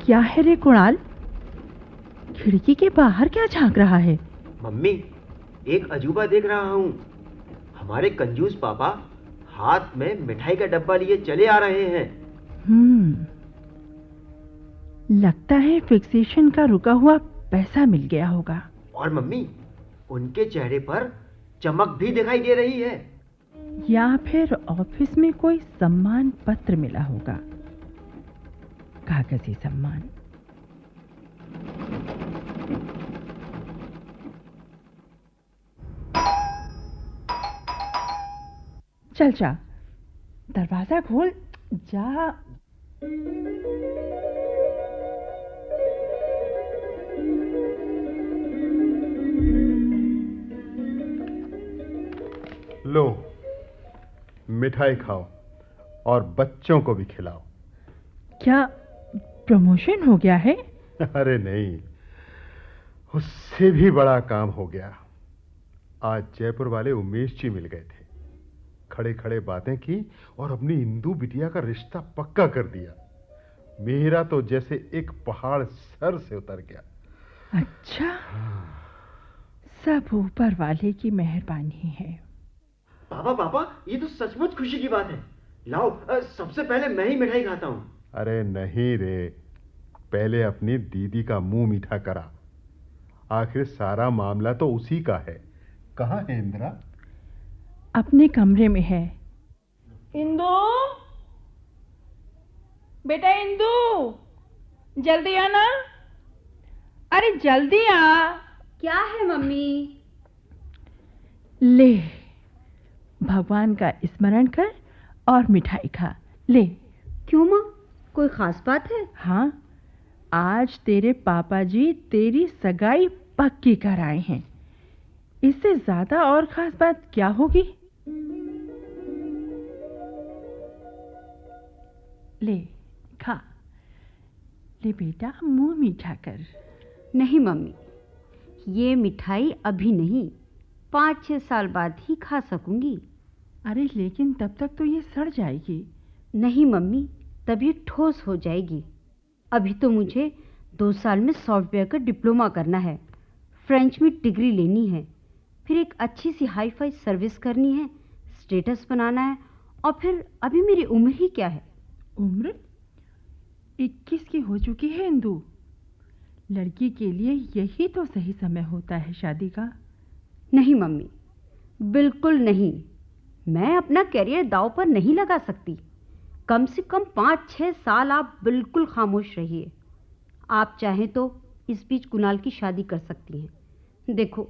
क्या है रे कुणाल? खिड़की के बाहर क्या झांक रहा है? मम्मी, एक अजूबा देख रहा हूँ। हमारे कंजूस पापा हाथ में मिठाई का डब्बा लिए चले आ रहे हैं। लगता है फिक्सेशन का रुका हुआ पैसा मिल गया होगा। और मम्मी, उनके चेहरे पर चमक भी दिखाई दे रही है। या फिर ऑफिस में कोई सम्मान पत्र मिला होगा, कागजी सम्मान। चल जा, दरवाजा खोल जा। लो, मिठाई खाओ और बच्चों को भी खिलाओ। क्या प्रमोशन हो गया है? अरे नहीं, उससे भी बड़ा काम हो गया। आज जयपुर वाले उमेश जी मिल गए थे। खड़े खड़े बातें की और अपनी इंदू बिटिया का रिश्ता पक्का कर दिया। मेरा तो जैसे एक पहाड़ सर से उतर गया। अच्छा, सब ऊपर वाले की मेहरबानी है। पापा पापा, ये तो सचमुच खुशी की बात है। लाओ, सबसे पहले मैं ही मिठाई खाता हूँ। अरे नहीं रे, पहले अपनी दीदी का मुंह मीठा करा। आखिर सारा मामला तो उसी का है। कहाँ है इंदिरा? अपने कमरे में है। इंदु, बेटा इंदु, जल्दी आना। अरे जल्दी आ। क्या है मम्मी? ले, भगवान का स्मरण कर और मिठाई खा। ले। क्यों माँ, कोई खास बात है? हाँ, आज तेरे पापा जी तेरी सगाई पक्की कर आए हैं। इससे ज्यादा और खास बात क्या होगी? ले खा। ले बेटा, मुंह मीठा कर। नहीं मम्मी, ये मिठाई अभी नहीं, 5-6 साल बाद ही खा सकूंगी। अरे लेकिन तब तक तो ये सड़ जाएगी। नहीं मम्मी, तब ये ठोस हो जाएगी। अभी तो मुझे 2 साल में सॉफ्टवेयर का डिप्लोमा करना है, फ्रेंच में डिग्री लेनी है, फिर एक अच्छी सी हाई फाई सर्विस करनी है, स्टेटस बनाना है, और फिर अभी मेरी उम्र ही क्या है? उम्र 21 की हो चुकी है इंदु। लड़की के लिए यही तो सही समय होता है शादी का। नहीं मम्मी, बिल्कुल नहीं। मैं अपना करियर दांव पर नहीं लगा सकती। कम से कम 5-6 साल आप बिल्कुल खामोश रहिए। आप चाहें तो इस बीच कुणाल की शादी कर सकती हैं। देखो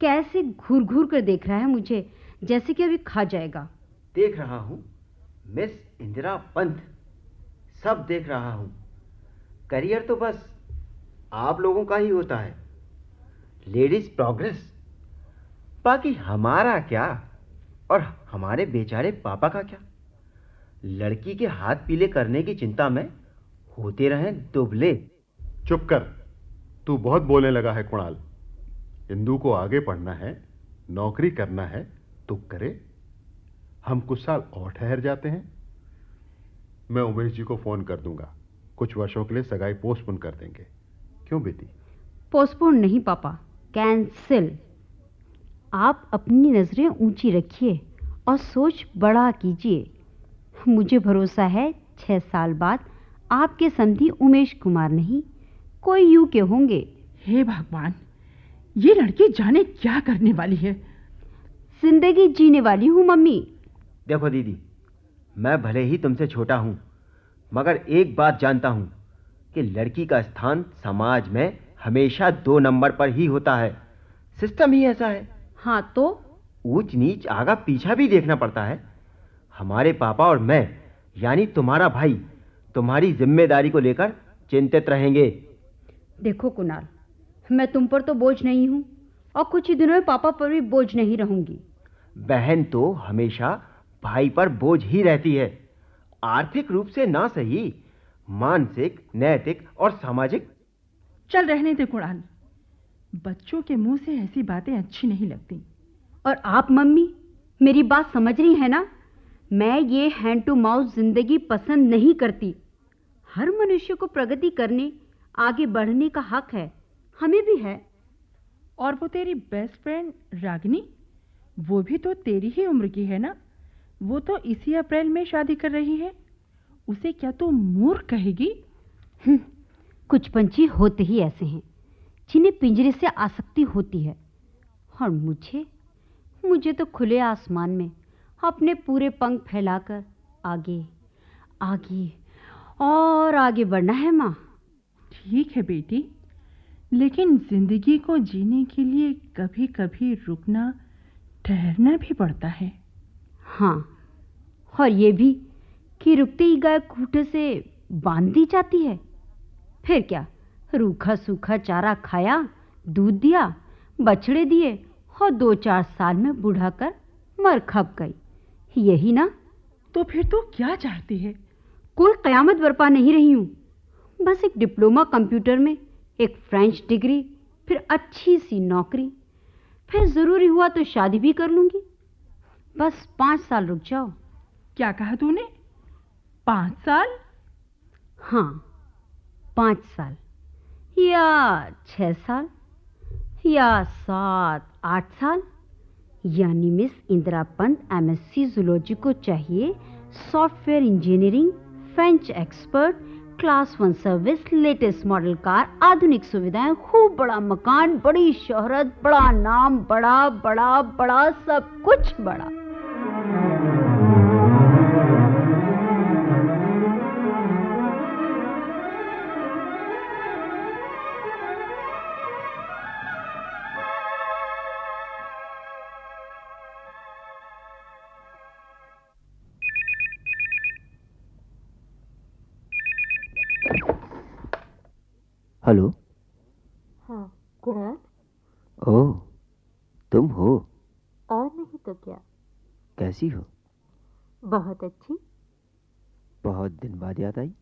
कैसे घूर घूर कर देख रहा है मुझे, जैसे कि अभी खा जाएगा। देख रहा हूँ मिस इंदिरा पंत, सब देख रहा हूँ। करियर तो बस आप लोगों का ही होता है, लेडीज प्रोग्रेस। बाकी हमारा क्या, और हमारे बेचारे पापा का क्या? लड़की के हाथ पीले करने की चिंता में होते रहें दुबले। चुप कर, तू बहुत बोलने लगा है कुणाल। इंदू को आगे पढ़ना है, नौकरी करना है तो करे। हम कुछ साल और ठहर जाते हैं। मैं उमेश जी को फोन कर दूंगा, कुछ वर्षों के लिए सगाई पोस्टपोन कर देंगे। क्यों बेटी? पोस्टपोन नहीं पापा, कैंसिल। आप अपनी नजरें ऊंची रखिए और सोच बड़ा कीजिए। मुझे भरोसा है 6 साल बाद आपके समधी उमेश कुमार नहीं, कोई यूं के होंगे। हे भगवान, ये लड़की जाने क्या करने वाली है। जिंदगी जीने वाली हूं मम्मी। देखो दीदी, मैं भले ही तुमसे छोटा हूं, मगर एक बात जानता हूं कि लड़की का स्थान समाज में हमेशा 2 नंबर पर ही होता है। सिस्टम ही ऐसा है। हाँ तो? ऊंच नीच आगा पीछा भी देखना पड़ता है। हमारे पापा और मैं, यानी तुम्हारा भाई, तुम्हारी जिम्मेदारी को लेकर चिंतित रहेंगे। देखो कुणाल, मैं तुम पर तो बोझ नहीं हूं, और कुछ ही दिनों में पापा पर भी बोझ नहीं रहूंगी। बहन तो हमेशा भाई पर बोझ ही रहती है, आर्थिक रूप से ना सही, मानसिक, नैतिक और सामाजिक। चल रहने दे कुणाल, बच्चों के मुंह से ऐसी बातें अच्छी नहीं लगती। और आप मम्मी मेरी बात समझ रही है ना? मैं ये हैंड टू माउथ जिंदगी पसंद नहीं करती। हर मनुष्य को प्रगति करने, आगे बढ़ने का हक है, हमें भी है। और वो तेरी बेस्ट फ्रेंड रागिनी, वो भी तो तेरी ही उम्र की है ना? वो तो इसी अप्रैल में शादी कर रही है। उसे क्या तू मूर्ख कहेगी? कुछ पंछी होते ही ऐसे हैं जिन्हें पिंजरे से आसक्ति होती है, और मुझे तो खुले आसमान में अपने पूरे पंख फैलाकर आगे आगे और आगे बढ़ना है माँ। ठीक है बेटी, लेकिन जिंदगी को जीने के लिए कभी कभी रुकना ठहरना भी पड़ता है। हाँ, और ये भी कि रुकते ही गाय खूंटे से बांध दी जाती है। फिर क्या, रूखा सूखा चारा खाया, दूध दिया, बछड़े दिए और 2-4 साल में बूढ़ा कर मर खप गई, यही ना? तो फिर तू क्या चाहती है? कोई कयामत बरपा नहीं रही हूँ। बस एक डिप्लोमा कंप्यूटर में, एक फ्रेंच डिग्री, फिर अच्छी सी नौकरी, फिर ज़रूरी हुआ तो शादी भी कर लूँगी। बस 5 साल रुक जाओ। क्या कहा तूने? 5 साल? हाँ, 5 साल या 6 साल या 7-8 साल। यानी miss Indira Pant MSc zoology को चाहिए software engineering, French expert, class 1 service, latest model car, आधुनिक सुविधाएं, खूब बड़ा मकान, बड़ी शोहरत, बड़ा नाम, बड़ा बड़ा बड़ा सब कुछ बड़ा। हेलो। हाँ, कुणाल। ओह, तुम हो? और नहीं तो क्या। कैसी हो? बहुत अच्छी। बहुत दिन बाद याद आई।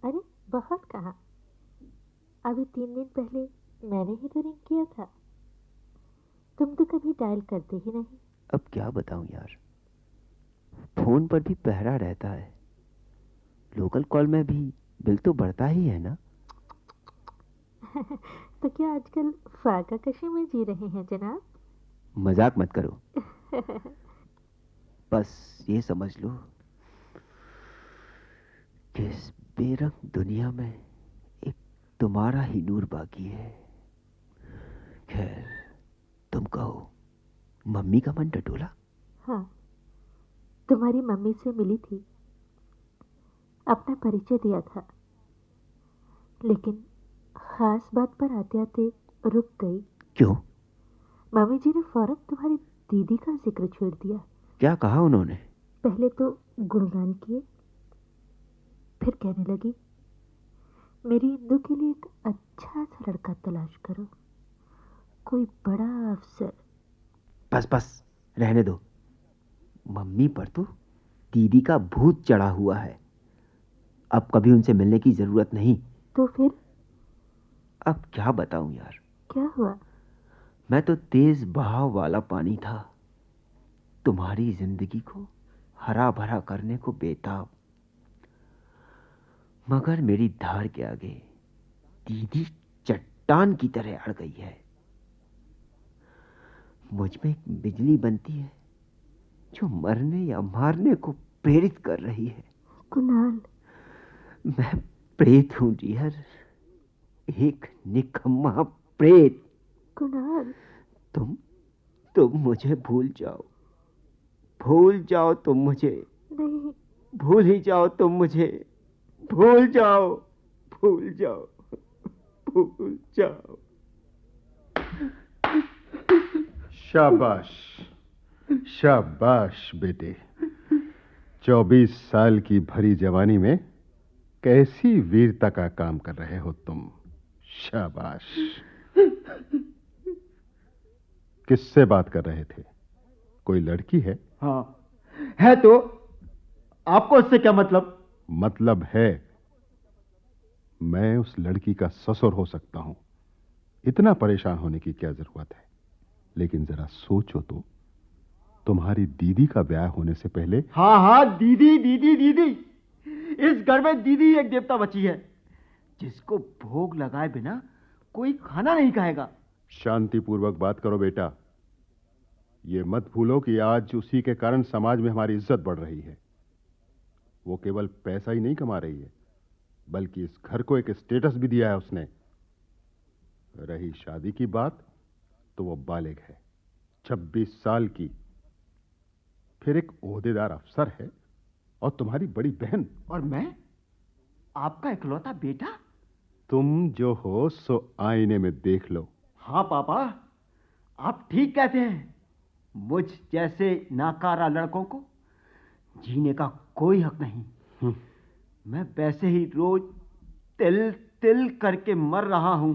अरे बहुत कहा, अभी 3 दिन पहले मैंने ही तो रिंग किया था। तुम तो कभी डायल करते ही नहीं। अब क्या बताऊं यार, फोन पर भी पहरा रहता है, लोकल कॉल में भी बिल तो बढ़ता ही है ना। तो क्या आजकल फाका कशी में जी रहे हैं जनाब? मजाक मत करो। बस ये समझ लो कि इस बेरंग दुनिया में एक तुम्हारा ही नूर बाकी है। खैर, तुम कहो, मम्मी का मन टटोला? हाँ, तुम्हारी मम्मी से मिली थी, अपना परिचय दिया था, लेकिन खास बात पर आते आते रुक गई। क्यों? मम्मी जी ने फौरन तुम्हारी दीदी का जिक्र छेड़ दिया। क्या कहा उन्होंने? पहले तो गुणगान किए, फिर कहने लगी, मेरी इंदू के लिए एक अच्छा सा लड़का तलाश करो, कोई बड़ा अफसर। बस बस, रहने दो। मम्मी पर तो दीदी का भूत चढ़ा हुआ है, अब कभी उनसे मिलने की जरूरत नहीं। तो फिर? अब क्या बताऊं यार। क्या हुआ? मैं तो तेज बहाव वाला पानी था, तुम्हारी जिंदगी को हरा भरा करने को बेताब, मगर मेरी धार के आगे दीदी चट्टान की तरह अड़ गई है। मुझ में एक बिजली बनती है जो मरने या मारने को प्रेरित कर रही है। कुणाल, मैं प्रेत हूं डियर, एक निकम्मा प्रेत। कुणाल, तुम मुझे भूल जाओ तुम मुझे, नहीं। भूल ही जाओ तुम मुझे, भूल जाओ, भूल जाओ, भूल जाओ। शाबाश, शाबाश बेटे। 24 साल की भरी जवानी में कैसी वीरता का काम कर रहे हो तुम। शाबाश। किससे बात कर रहे थे? कोई लड़की है? हाँ है। तो आपको उससे क्या मतलब? मतलब है, मैं उस लड़की का ससुर हो सकता हूं, इतना परेशान होने की क्या जरूरत है। लेकिन जरा सोचो तो, तुम्हारी दीदी का ब्याह होने से पहले। हाँ हाँ, दीदी दीदी दीदी, इस घर में दीदी ही एक देवता बची है, जिसको भोग लगाए बिना कोई खाना नहीं खाएगा। शांतिपूर्वक बात करो बेटा। ये मत भूलो कि आज उसी के कारण समाज में हमारी इज्जत बढ़ रही है। वो केवल पैसा ही नहीं कमा रही है, बल्कि इस घर को एक स्टेटस भी दिया है उसने। रही शादी की बात, तो वो बालिग है, 26 साल की, फिर एक ओहदेदार अफसर है, और तुम्हारी बड़ी बहन। और मैं आपका इकलौता बेटा। तुम जो हो सो आईने में देख लो। हाँ पापा, आप ठीक कहते हैं। मुझ जैसे नाकारा लड़कों को जीने का कोई हक नहीं। मैं वैसे ही रोज तिल तिल करके मर रहा हूं।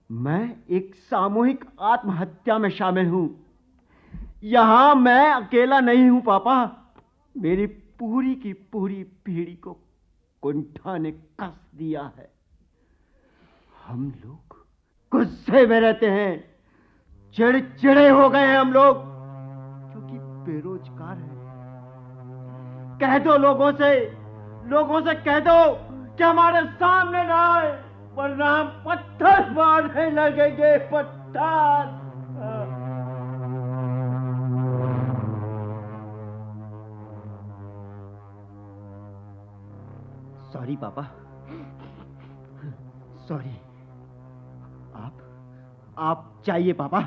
मैं एक सामूहिक आत्महत्या में शामिल हूं। यहां मैं अकेला नहीं हूं पापा। मेरी पूरी की पूरी पीढ़ी को कुंठा ने कस दिया है। हम लोग गुस्से में रहते हैं, चिड़चिड़े हो गए हैं हम लोग, क्योंकि बेरोजगार हैं। कह दो लोगों से कह दो कि हमारे सामने ना आए, वरना हम पत्थर मारने लगेंगे, पत्थर। सॉरी पापा, सॉरी। आप चाहिए पापा,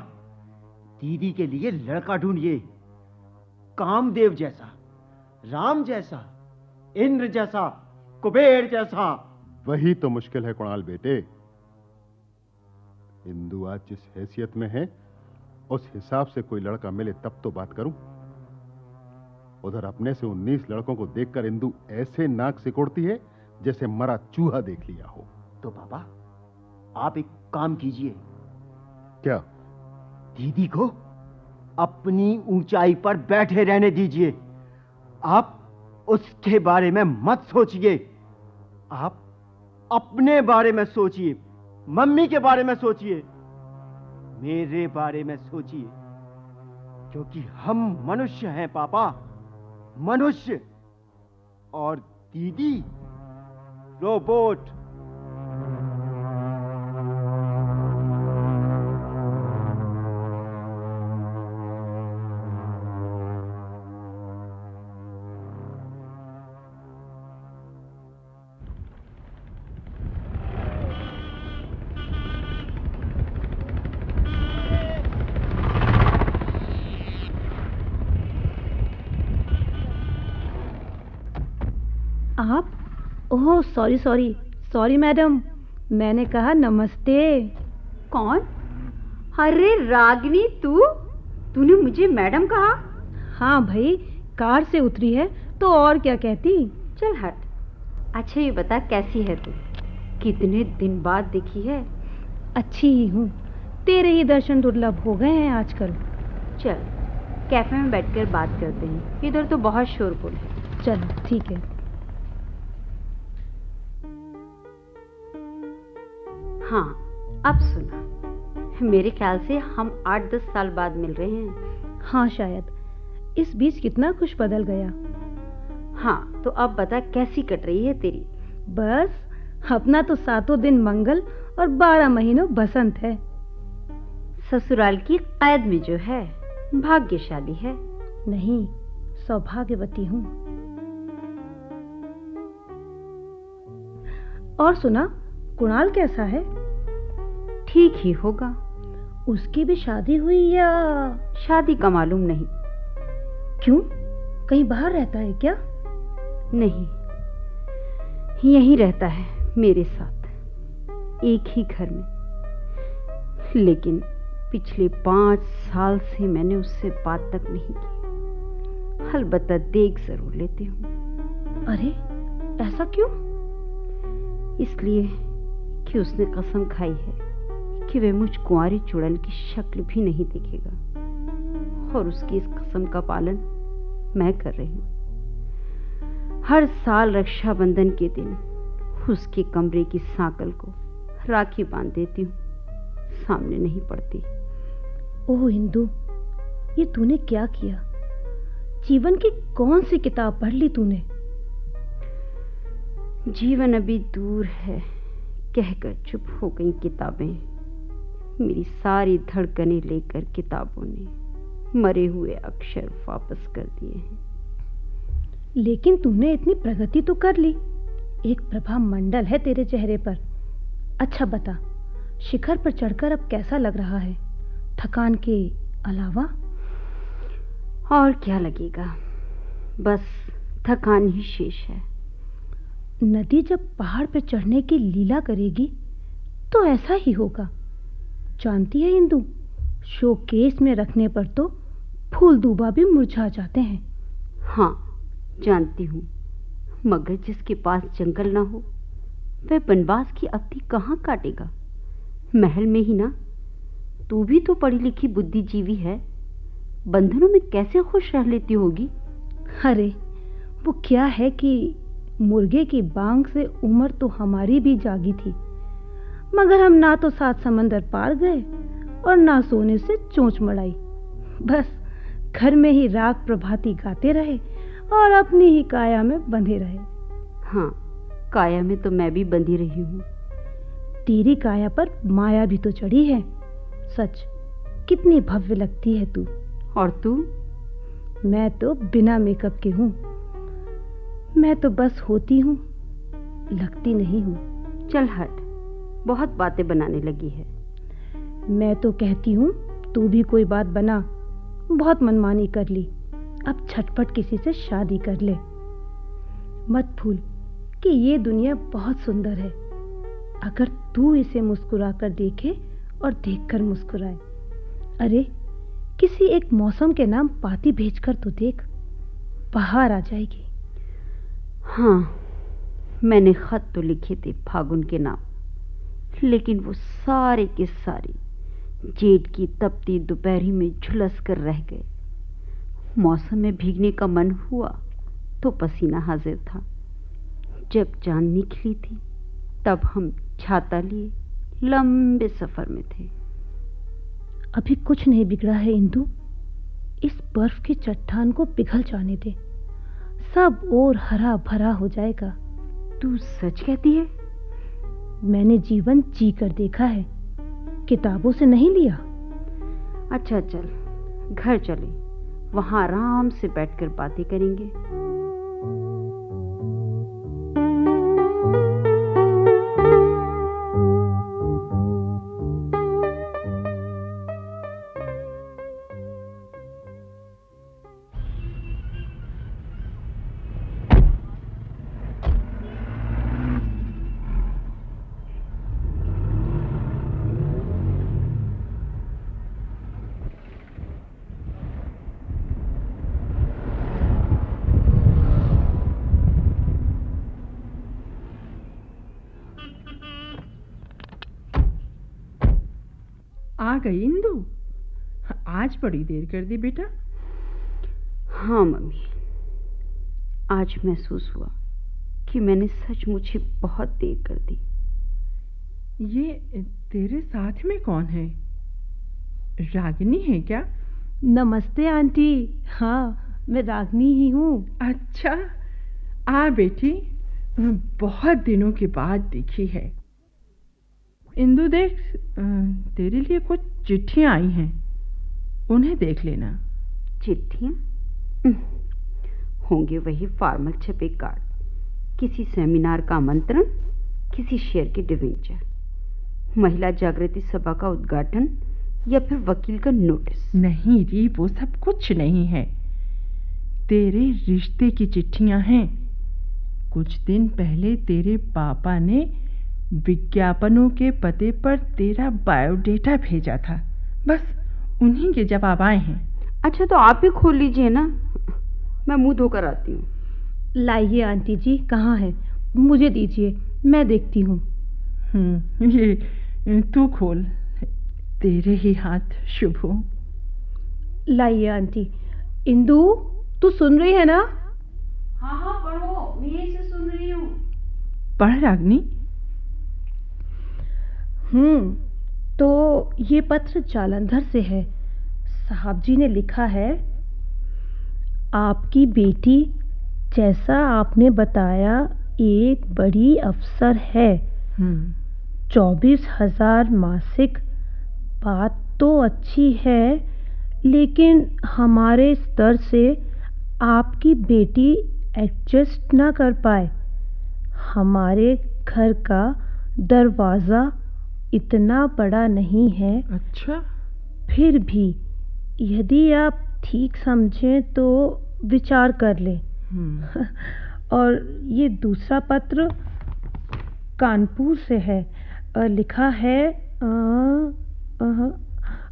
दीदी के लिए लड़का ढूंढिए, कामदेव जैसा, राम जैसा, इंद्र जैसा, कुबेर जैसा। वही तो मुश्किल है कुणाल बेटे। इंदु आज जिस हैसियत में है, उस हिसाब से कोई लड़का मिले तब तो बात करूं। उधर अपने से 19 लड़कों को देखकर इंदु ऐसे नाक सिकोड़ती है जैसे मरा चूहा देख लिया हो। तो पापा, आप एक काम कीजिए। क्या? दीदी को अपनी ऊंचाई पर बैठे रहने दीजिए। आप उसके बारे में मत सोचिए। आप अपने बारे में सोचिए, मम्मी के बारे में सोचिए, मेरे बारे में सोचिए, क्योंकि हम मनुष्य हैं पापा, मनुष्य, और दीदी रोबोट। आप? Oh sorry sorry sorry madam, मैंने कहा नमस्ते। कौन? अरे रागिनी, तूने मुझे मैडम कहा? हाँ भाई, कार से उतरी है तो और क्या कहती। चल हट। अच्छा ये बता, कैसी है तू? कितने दिन बाद दिखी है। अच्छी ही हूँ, तेरे ही दर्शन दुर्लभ हो गए हैं आजकल। चल कैफे में बैठकर बात करते हैं, इधर तो बहुत शोरगुल है। चलो ठीक है। हाँ, अब सुना, मेरे ख्याल से हम 8-10 साल बाद मिल रहे हैं। हाँ शायद, इस बीच कितना कुछ बदल गया। हाँ, तो अब बता कैसी कट रही है तेरी? बस अपना तो 7 दिन मंगल और 12 महीनों बसंत है। ससुराल की कैद में जो है, भाग्यशाली है। नहीं, सौभाग्यवती हूँ। और सुना, कुणाल कैसा है? ठीक ही होगा। उसकी भी शादी हुई या? शादी का मालूम नहीं। क्यों, कहीं बाहर रहता है क्या? नहीं, यहीं रहता है मेरे साथ, एक ही घर में। लेकिन पिछले 5 साल से मैंने उससे बात तक नहीं की। अलबत्ता देख जरूर लेती हूँ। अरे ऐसा क्यों? इसलिए कि उसने कसम खाई है कि वह मुझ कुंवारी चुड़ैल की शक्ल भी नहीं देखेगा, और उसकी इस कसम का पालन मैं कर रही हूँ। हर साल रक्षाबंधन के दिन उसके कमरे की सांकल को राखी बांध देती हूँ, सामने नहीं पड़ती। ओह इंदु, ये तूने क्या किया? जीवन की कौन सी किताब पढ़ ली तूने? जीवन अभी दूर है कहकर चुप हो गई किताबें। मेरी सारी धड़कनें लेकर किताबों ने मरे हुए अक्षर वापस कर दिए हैं। लेकिन तूने इतनी प्रगति तो कर ली। एक प्रभा मंडल है तेरे चेहरे पर। अच्छा बता, शिखर पर चढ़कर अब कैसा लग रहा है, थकान के अलावा? और क्या लगेगा, बस थकान ही शेष है। नदी जब पहाड़ पर चढ़ने की लीला करेगी तो ऐसा ही होगा। जानती है इंदु, शोकेस में रखने पर तो फूल दूबा भी मुरझा जाते हैं। हाँ जानती हूँ, मगर जिसके पास जंगल ना हो वह वनवास की अवधि कहाँ काटेगा? महल में ही ना। तू भी तो पढ़ी लिखी बुद्धिजीवी है, बंधनों में कैसे खुश रह लेती होगी? अरे वो क्या है कि मुर्गे की बांग से उम्र तो हमारी भी जागी थी, मगर हम ना तो 7 समंदर पार गए और ना सोने से चोंच मड़ाई। बस घर में ही राग प्रभाती गाते रहे और अपनी ही काया में बंधे रहे। हाँ, काया में तो मैं भी बंधी रही हूँ। तेरी काया पर माया भी तो चढ़ी है। सच कितनी भव्य लगती है तू। और तू? मैं तो बिना मेकअप के हूँ। मैं तो बस होती हूँ, लगती नहीं हूँ। चल हट, बहुत बातें बनाने लगी है। मैं तो कहती हूँ तू भी कोई बात बना। बहुत मनमानी कर ली, अब झटपट किसी से शादी कर ले। मत भूल कि ये दुनिया बहुत सुंदर है। अगर तू इसे मुस्कुरा कर देखे और देखकर मुस्कुराए। अरे किसी एक मौसम के नाम पाती भेजकर तो देख, बाहर आ जाएगी। हाँ, मैंने खत तो लिखे थे फागुन के नाम, लेकिन वो सारे के सारे जेठ की तपती दोपहरी में झुलस कर रह गए। मौसम में भीगने का मन हुआ तो पसीना हाजिर था। जब चांद निकली थी तब हम छाता लिए लंबे सफर में थे। अभी कुछ नहीं बिगड़ा है इंदु। इस बर्फ की चट्टान को पिघल जाने दे, सब और हरा भरा हो जाएगा। तू सच कहती है? मैंने जीवन जी कर देखा है, किताबों से नहीं लिया। अच्छा चल, घर चले, वहां आराम से बैठकर बातें करेंगे। आ गई इंदु? आज बड़ी देर कर दी बेटा। हाँ मम्मी, आज महसूस हुआ कि मैंने सचमुच ही बहुत देर कर दी। ये तेरे साथ में कौन है? रागिनी है क्या? नमस्ते आंटी। हाँ, मैं रागनी ही हूँ। अच्छा, आ बेटी, बहुत दिनों के बाद दिखी है। इंदु देख, तेरे लिए कुछ चिट्ठियां आई हैं, उन्हें देख लेना। चिट्ठियां? होंगे वही फॉर्मल छपे कार्ड, किसी सेमिनार का आमंत्रण, किसी शेर के डिवेंचर, महिला जागृति सभा का उद्घाटन या फिर वकील का नोटिस। नहीं री, वो सब कुछ नहीं है। तेरे रिश्ते की चिट्ठियां हैं। कुछ दिन पहले तेरे पापा ने विज्ञापनों के पते पर तेरा बायोडेटा भेजा था, बस उन्हीं के जवाब आए हैं। अच्छा तो आप ही खोल लीजिए ना, मैं मुंह धोकर आती हूँ। लाइए आंटी जी, कहाँ है? मुझे दीजिए, मैं देखती हूँ। ये तू खोल, तेरे ही हाथ शुभ हो। लाइए आंटी। इंदु, तू सुन रही है ना? हाँ हाँ पढ़ो, मैं यही से सुन रही हूँ। पढ़ रागनी। तो ये पत्र जालंधर से है। साहब जी ने लिखा है, आपकी बेटी जैसा आपने बताया एक बड़ी अफसर है। 24,000 मासिक, बात तो अच्छी है, लेकिन हमारे स्तर से आपकी बेटी एडजस्ट ना कर पाए। हमारे घर का दरवाज़ा इतना बड़ा नहीं है। अच्छा। फिर भी यदि आप ठीक समझें तो विचार कर लें। और ये दूसरा पत्र कानपुर से है। लिखा है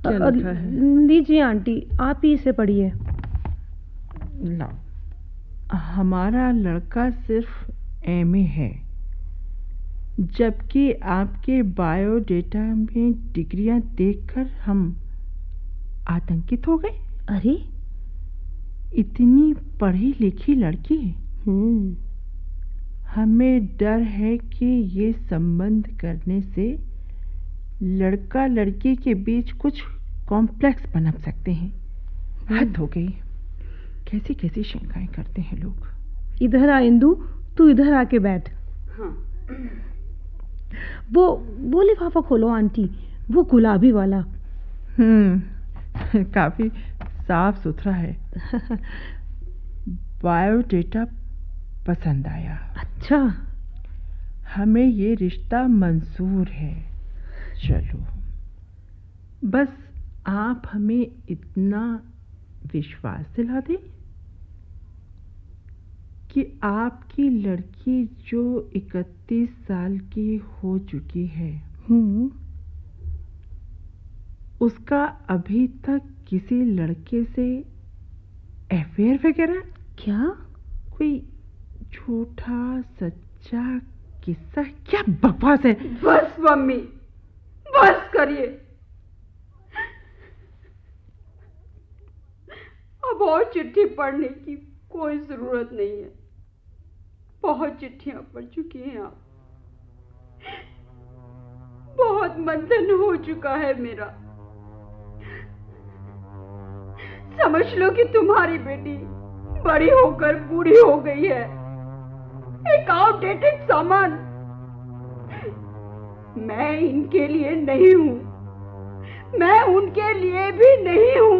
क्या लिखा है? लीजिए आंटी, आप ही इसे पढ़िए। लाओ। हमारा लड़का सिर्फ एमए है, जबकि आपके बायोडेटा में डिग्रियां देखकर हम आतंकित हो गए। अरे, इतनी पढ़ी लिखी लड़की। हमें डर है कि ये संबंध करने से लड़का लड़की के बीच कुछ कॉम्प्लेक्स पनप सकते हैं। हद हो गई, कैसी कैसी शंकाएं करते हैं लोग। इधर आ इंदु, तू इधर आके बैठ। हाँ। वो लिफाफा खोलो आंटी, वो गुलाबी वाला। काफी साफ सुथरा है। बायोडेटा पसंद आया। अच्छा, हमें ये रिश्ता मंजूर है। चलो, बस आप हमें इतना विश्वास दिला दें कि आपकी लड़की जो 31 साल की हो चुकी है, उसका अभी तक किसी लड़के से अफेयर वगैरह? क्या? कोई झूठा सच्चा किस्सा? क्या बकवास है। बस मम्मी, बस करिए। अब और चिट्ठी पढ़ने की कोई जरूरत नहीं है। बहुत चिट्ठियां पढ़ चुकी हैं आप। बहुत मंथन हो चुका है मेरा। समझ लो कि तुम्हारी बेटी बड़ी होकर बूढ़ी हो गई है, एक आउटडेटेड सामान। मैं इनके लिए नहीं हूं, मैं उनके लिए भी नहीं हूं,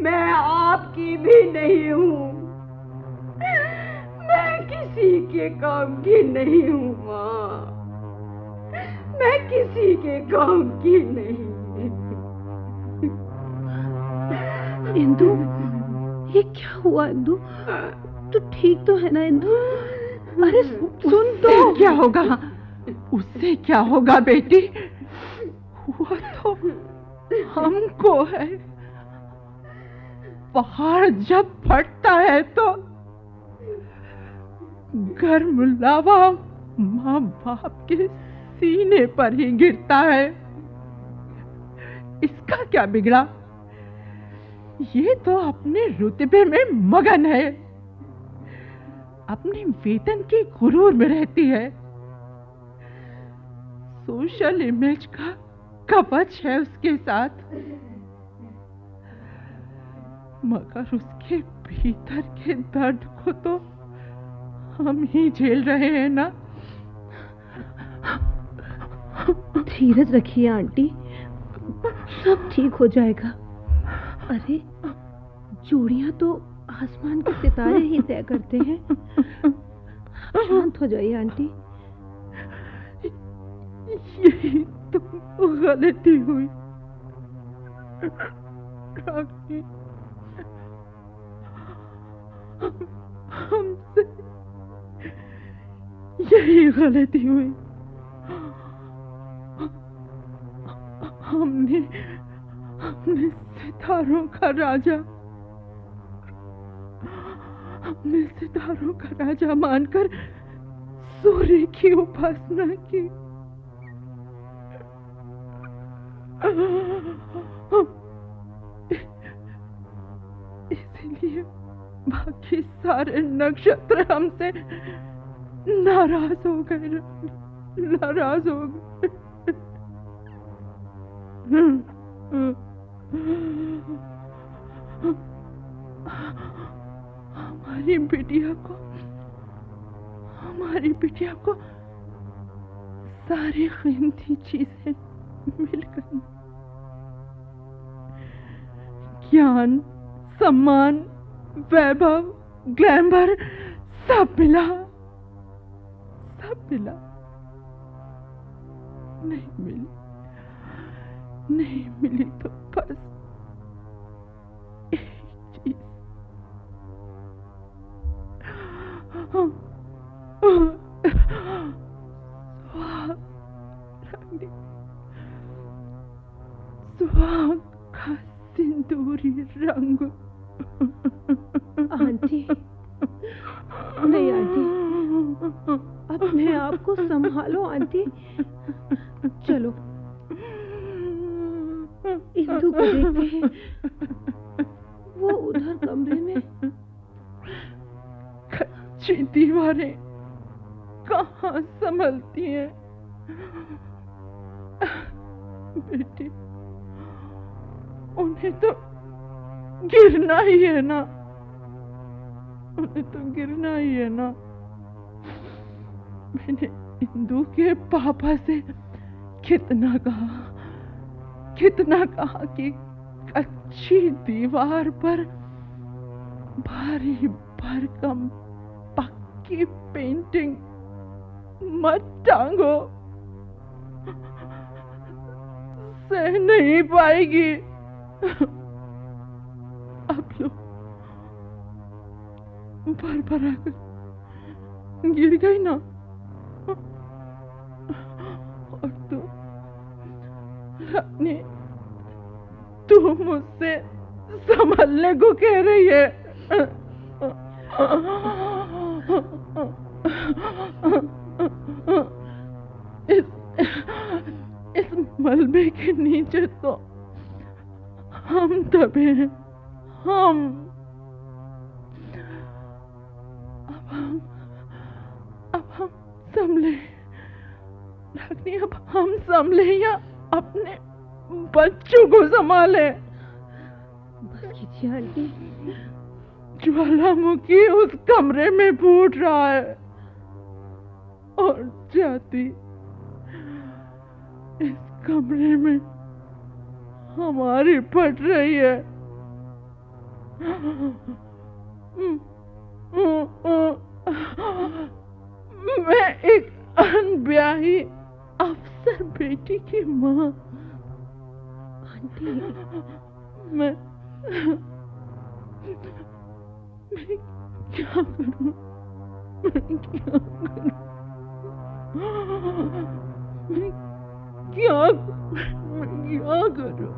मैं आपकी भी नहीं हूं, मैं किसी के काम की नहीं हूं मां, मैं किसी के काम की नहीं। इंदु, ये क्या हुआ इंदु? तू ठीक तो है ना इंदु? अरे सुन तो। क्या होगा? उससे क्या होगा बेटी? वो तो हमको है। पहाड़ जब फटता है तो गर्म लावा माँ बाप के सीने पर ही गिरता है। इसका क्या बिगड़ा? ये तो अपने रुतबे में मगन है, अपने वेतन के गुरूर में रहती है। सोशल इमेज का कवच है उसके साथ, मगर उसके भीतर के दर्द को तो हम ही झेल रहे हैं ना। धीरज रखिए आंटी, सब ठीक हो जाएगा। अरे, जोड़ियां तो आसमान के सितारे ही तय करते हैं। शांत हो जाइए आंटी। यही तो गलती हुई राखी, हमसे यही गलती हुई। हमने सितारों का राजा, हमने सितारों का राजा मानकर सूर्य की उपासना की। इसलिए बाकी सारे नक्षत्र हमसे नाराज हो गए, नाराज हो गए। हमारी बिटिया को हमारे तुम्हारी बिटिया को सारी कीमती चीजें मिल गई। ज्ञान, सम्मान, वैभव, ग्लैमर सब मिला, सब मिला। नहीं मिली तो बस एक चीज, सुहाग का सिंदूरी रंग। आंटी, नहीं आंटी, अपने आप को संभालो आंटी। चलो इंदु को देखते हैं, वो उधर कमरे में। कच्ची दीवारें कहाँ संभलती हैं बेटी, उन्हें तो गिरना ही है ना, उन्हें तो गिरना ही है ना। मैंने इंदु के पापा से कितना कहा कि कच्ची दीवार पर भारी भरकम पक्की पेंटिंग मत टांगो, सह नहीं पाएगी। अब लोग भर कर गिर गई ना, और रानी तू मुझसे संभलने को कह रही है। इस मलबे के नीचे तो हम दबे हैं, अब हम संभले रानी, अब हम संभले या अपने बच्चों को संभाले। बस कीजिए आंटी। ज्वालामुखी उस कमरे में फूट रहा है और जाती इस कमरे में हमारी फट रही है। मैं एक अनब्याही अफसर बेटी की माँ, आंटी मैं क्या करूं? मैं क्या करूं?